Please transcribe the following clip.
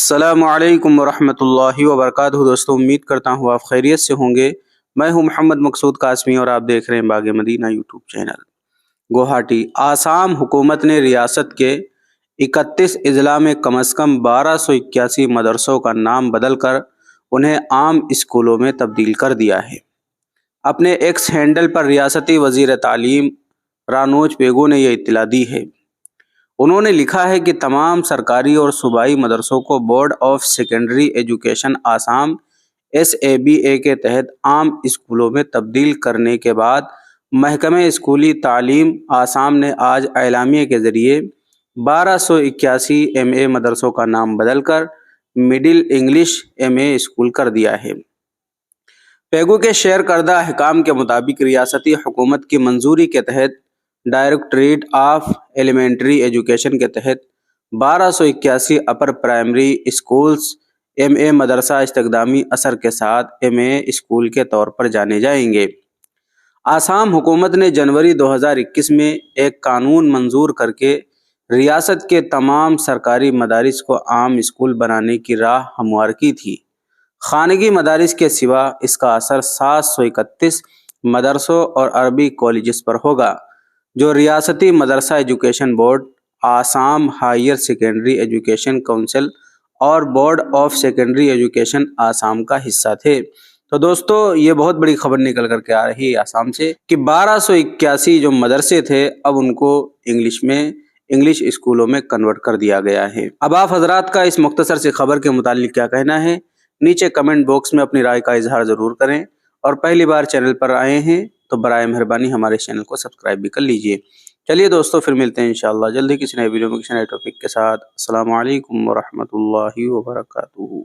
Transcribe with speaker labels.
Speaker 1: السلام علیکم ورحمۃ اللہ وبرکاتہ دوستوں، امید کرتا ہوں آپ خیریت سے ہوں گے۔ میں ہوں محمد مقصود قاسمی اور آپ دیکھ رہے ہیں باغ مدینہ یوٹیوب چینل۔ گوہاٹی آسام حکومت نے ریاست کے 31 اضلاع میں کم از کم 1281 مدرسوں کا نام بدل کر انہیں عام اسکولوں میں تبدیل کر دیا ہے۔ اپنے ایکس ہینڈل پر ریاستی وزیر تعلیم رانوج پیگو نے یہ اطلاع دی ہے۔ انہوں نے لکھا ہے کہ تمام سرکاری اور صوبائی مدرسوں کو board of secondary education Assam SABA کے تحت عام اسکولوں میں تبدیل کرنے کے بعد محکمہ اسکولی تعلیم آسام نے آج اعلامیے کے ذریعے 1281 MA مدرسوں کا نام بدل کر مڈل انگلش MA اسکول کر دیا ہے۔ پیگو کے شیئر کردہ احکام کے مطابق ریاستی حکومت کی منظوری کے تحت ڈائریکٹوریٹ آف ایلیمنٹری ایجوکیشن کے تحت 1281 اپر پرائمری اسکولز MA مدرسہ استقدامی اثر کے ساتھ MA اسکول کے طور پر جانے جائیں گے۔ آسام حکومت نے جنوری 2021 میں ایک قانون منظور کر کے ریاست کے تمام سرکاری مدارس کو عام اسکول بنانے کی راہ ہموار کی تھی۔ خانگی مدارس کے سوا اس کا اثر 731 مدرسوں اور عربی کالجز پر ہوگا، جو ریاستی مدرسہ education board, Assam higher secondary education council اور board of secondary education Assam کا حصہ تھے۔ تو دوستو، یہ بہت بڑی خبر نکل کر کے آ رہی ہے آسام سے کہ 1281 جو مدرسے تھے اب ان کو انگلش اسکولوں میں کنورٹ کر دیا گیا ہے۔ اب آپ حضرات کا اس مختصر سی خبر کے متعلق کیا کہنا ہے؟ نیچے کمنٹ باکس میں اپنی رائے کا اظہار ضرور کریں، اور پہلی بار چینل پر آئے ہیں تو برائے مہربانی ہمارے چینل کو سبسکرائب بھی کر لیجئے۔ چلیے دوستو، پھر ملتے ہیں انشاءاللہ جلدی کسی نئے ویڈیو میں کسی نئے ٹاپک کے ساتھ۔ السلام علیکم ورحمۃ اللہ وبرکاتہ۔